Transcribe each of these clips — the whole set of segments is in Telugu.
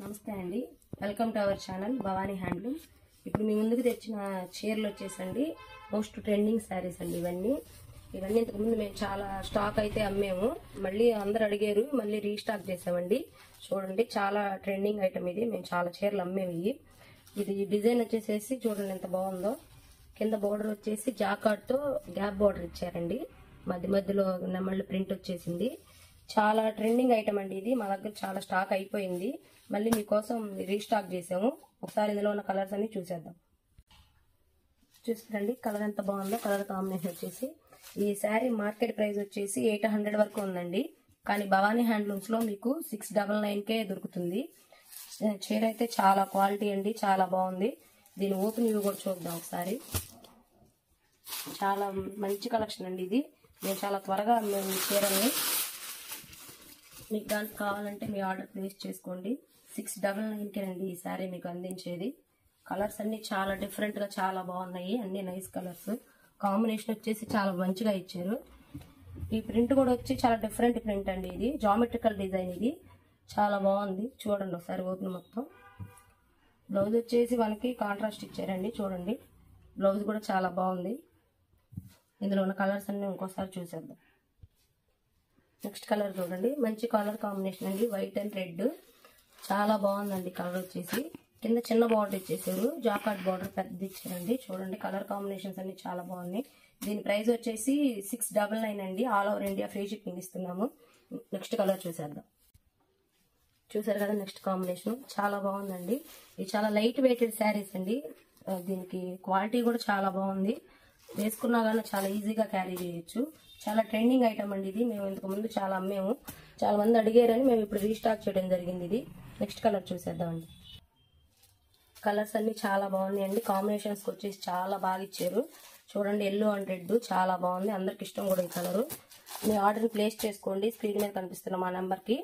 నమస్తే అండి, welcome to our channel Bhavani handloom. ఇప్పుడు మీ ముందుకు తెచ్చిన చీరలు వచ్చేసండి మోస్ట్ ట్రెండింగ్ శారీస్ అండి. ఇవన్నీ ఇంతకుముందు మేము చాలా స్టాక్ అయితే అమ్మాము, మళ్ళీ అందరు అడిగారు, మళ్ళీ రీస్టాక్ చేసామండి. చూడండి, చాలా ట్రెండింగ్ ఐటమ్ ఇది. మేము చాలా చీరలు అమ్మేవి. ఇది డిజైన్ వచ్చేసేసి చూడండి ఎంత బాగుందో. కింద బోర్డర్ వచ్చేసి జాకార్డ్తో గ్యాప్ బోర్డర్ ఇచ్చారండి. మధ్యలో నెమళ్ళు ప్రింట్ వచ్చేసింది. చాలా ట్రెండింగ్ ఐటమ్ అండి ఇది. మా దగ్గర చాలా స్టాక్ అయిపోయింది, మళ్ళీ మీకోసం రీస్టాక్ చేసాము. ఒకసారి ఇందులో ఉన్న కలర్స్ అన్ని చూసేద్దాం. చూస్తారండి కలర్ ఎంత బాగుందో. కలర్ కాంబినేషన్ వచ్చేసి ఈ శారీ మార్కెట్ ప్రైస్ వచ్చేసి 800 వరకు ఉందండి, కానీ భవానీ హ్యాండ్లూమ్స్ లో మీకు 699కే దొరుకుతుంది. చీర అయితే చాలా క్వాలిటీ అండి, చాలా బాగుంది. దీని ఓపెన్ వ్యూ కూడా చూద్దాం ఒకసారి. చాలా మంచి కలెక్షన్ అండి ఇది. మేము చాలా త్వరగా మేము చీరల్ని, మీకు దానికి కావాలంటే మీ ఆర్డర్ ప్లేస్ చేసుకోండి. 699కే అండి ఈ శారీ మీకు అందించేది. కలర్స్ అన్ని చాలా డిఫరెంట్ గా చాలా బాగున్నాయి, అన్ని నైస్ కలర్స్. కాంబినేషన్ వచ్చేసి చాలా మంచిగా ఇచ్చారు. ఈ ప్రింట్ కూడా వచ్చి చాలా డిఫరెంట్ ప్రింట్ అండి. ఇది జామెట్రికల్ డిజైన్, ఇది చాలా బాగుంది. చూడండి ఒకసారి ఓపెన్ మొత్తం. బ్లౌజ్ వచ్చేసి మనకి కాంట్రాస్ట్ ఇచ్చారండి. చూడండి బ్లౌజ్ కూడా చాలా బాగుంది. ఇందులో ఉన్న కలర్స్ అన్ని ఇంకోసారి చూసేద్దాం. నెక్స్ట్ కలర్ చూడండి, మంచి కలర్ కాంబినేషన్ అండి, వైట్ అండ్ రెడ్. చాలా బాగుందండి కలర్ వచ్చేసి. కింద చిన్న బార్డర్ ఇచ్చేసారు, జాకార్డ్ బార్డర్ పెద్ద ఇచ్చారండి. చూడండి కలర్ కాంబినేషన్స్ అన్ని చాలా బాగున్నాయి. దీని ప్రైస్ వచ్చేసి 699 అండి. All over India free shipping ఇస్తున్నాము. నెక్స్ట్ కలర్ చూసేద్దాం. చూసారు కదా నెక్స్ట్ కాంబినేషన్, చాలా బాగుందండి. ఇది చాలా లైట్ వెయిటెడ్ శారీస్ అండి. దీనికి క్వాలిటీ కూడా చాలా బాగుంది. వేసుకున్నా కానీ చాలా ఈజీగా క్యారీ చేయొచ్చు. చాలా ట్రెండింగ్ ఐటమ్ అండి ఇది. మేము ఇంతకు ముందు చాలా అమ్మాము, చాలా మంది అడిగారని మేము ఇప్పుడు రీస్టాక్ చేయడం జరిగింది ఇది. నెక్స్ట్ కలర్ చూసేద్దామండి. కలర్స్ అన్ని చాలా బాగున్నాయండి. కాంబినేషన్స్ వచ్చేసి చాలా బాగా ఇచ్చారు. చూడండి ఎల్లో అండ్ రెడ్ చాలా బాగుంది. అందరికి ఇష్టం కూడా ఈ కలరు. మీ ఆర్డర్ ప్లేస్ చేసుకోండి, స్క్రీన్ మీద కనిపిస్తున్న మా నెంబర్కి.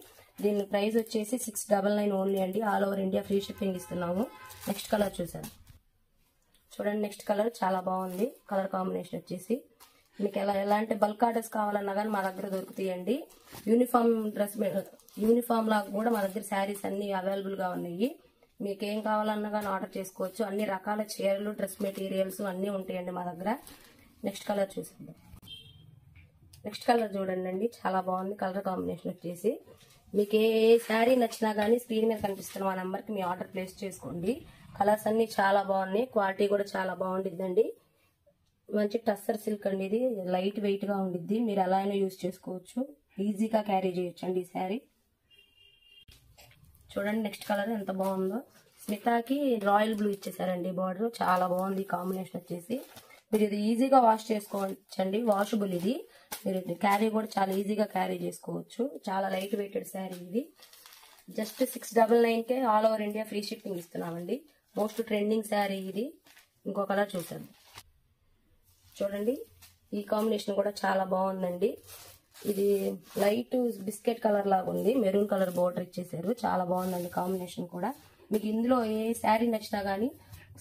దీని ప్రైస్ వచ్చేసి 699 ఓన్లీ అండి. All over India free shipping ఇస్తున్నాము. నెక్స్ట్ కలర్ చూసాను. చూడండి నెక్స్ట్ కలర్ చాలా బాగుంది. కలర్ కాంబినేషన్ వచ్చేసి మీకు ఎలాంటి బల్క్ ఆర్డర్స్ కావాలన్నా కానీ మా దగ్గర దొరుకుతాయండి. యూనిఫామ్ లాగా కూడా మా దగ్గర శారీస్ అన్ని అవైలబుల్ గా ఉన్నాయి. మీకు ఏం కావాలన్నా కానీ ఆర్డర్ చేసుకోవచ్చు. అన్ని రకాల చీరలు, డ్రెస్ మెటీరియల్స్ అన్ని ఉంటాయండి మా దగ్గర. నెక్స్ట్ కలర్ చూసేద్దాం. నెక్స్ట్ కలర్ చూడండి అండి, చాలా బాగుంది. కలర్ కాంబినేషన్ వచ్చేసి మీకు ఏ శారీ నచ్చినా కానీ స్క్రీన్ మీద కనిపిస్తున్న మా నెంబర్కి మీ ఆర్డర్ ప్లేస్ చేసుకోండి. కలర్స్ అన్ని చాలా బాగున్నాయి, క్వాలిటీ కూడా చాలా బాగుండిద్దండి. మంచి టస్సర్ సిల్క్ అండి, ఇది లైట్ వెయిట్ గా ఉండిద్ది. మీరు ఎలా అయినా యూజ్ చేసుకోవచ్చు, ఈజీగా క్యారీ చేయొచ్చు అండి ఈ శారీ. చూడండి నెక్స్ట్ కలర్ ఎంత బాగుందో. స్మితాకి రాయల్ బ్లూ ఇచ్చేసారండి బార్డర్. చాలా బాగుంది కాంబినేషన్ వచ్చేసి. మీరు ఇది ఈజీగా వాష్ చేసుకోవచ్చండి, వాషబుల్ ఇది. మీరు క్యారీ కూడా చాలా ఈజీగా క్యారీ చేసుకోవచ్చు. చాలా లైట్ వెయిటెడ్ శారీ ఇది. జస్ట్ 699కే all over India free shipping ఇస్తున్నామండి. మోస్ట్ ట్రెండింగ్ శారీ ఇది. ఇంకో కలర్ చూసాను. చూడండి ఈ కాంబినేషన్ కూడా చాలా బాగుందండి. ఇది లైట్ బిస్కెట్ కలర్ లాగా ఉంది, మెరూన్ కలర్ బోర్డర్ ఇచ్చేసారు. చాలా బాగుందండి కాంబినేషన్ కూడా. మీకు ఇందులో ఏ శారీ నచ్చినా కానీ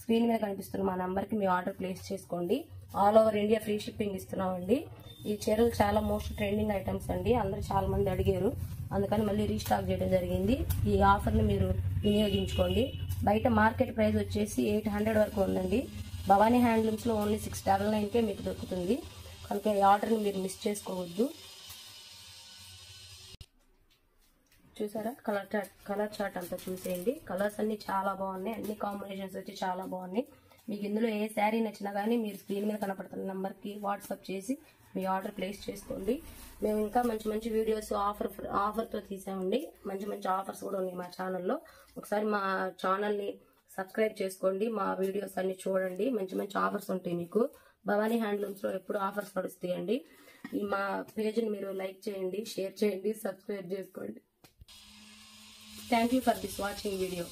స్క్రీన్ మీద కనిపిస్తున్న మా నంబర్కి మీ ఆర్డర్ ప్లేస్ చేసుకోండి. All over India free shipping ఇస్తున్నామండి. ఈ చీరలు చాలా మోస్ట్ ట్రెండింగ్ ఐటమ్స్ అండి, అందరూ చాలా మంది అడిగారు, అందుకని మళ్ళీ రీస్టాక్ చేయడం జరిగింది. ఈ ఆఫర్ని మీరు వినియోగించుకోండి. బయట మార్కెట్ ప్రైస్ వచ్చేసి 800 వరకు ఉందండి. భవానీ హ్యాండ్లూమ్స్ లో ఓన్లీ 699కే మీకు దొరుకుతుంది, కనుక ఈ ఆర్డర్ని మీరు మిస్ చేసుకోవద్దు. చూసారా కలర్ చార్ట్ అంతా చూసేయండి. కలర్స్ అన్ని చాలా బాగున్నాయి, అన్ని కాంబినేషన్స్ వచ్చి చాలా బాగున్నాయి. మీకు ఇందులో ఏ శారీ నచ్చినా కానీ మీరు స్క్రీన్ మీద కనపడుతున్న నెంబర్కి వాట్సాప్ చేసి మీ ఆర్డర్ ప్లేస్ చేసుకోండి. మేము ఇంకా మంచి మంచి వీడియోస్ ఆఫర్తో తీసామండి. మంచి మంచి ఆఫర్స్ కూడా ఉన్నాయి మా ఛానల్లో. ఒకసారి మా ఛానల్ని సబ్స్క్రైబ్ చేసుకోండి, మా వీడియోస్ అన్ని చూడండి. మంచి మంచి ఆఫర్స్ ఉంటాయి మీకు. భవానీ హ్యాండ్లూమ్స్ లో ఎప్పుడు ఆఫర్స్ నడుస్తాయండి. మా పేజ్ని మీరు లైక్ చేయండి, షేర్ చేయండి, సబ్స్క్రైబ్ చేసుకోండి. Thank you for this watching video.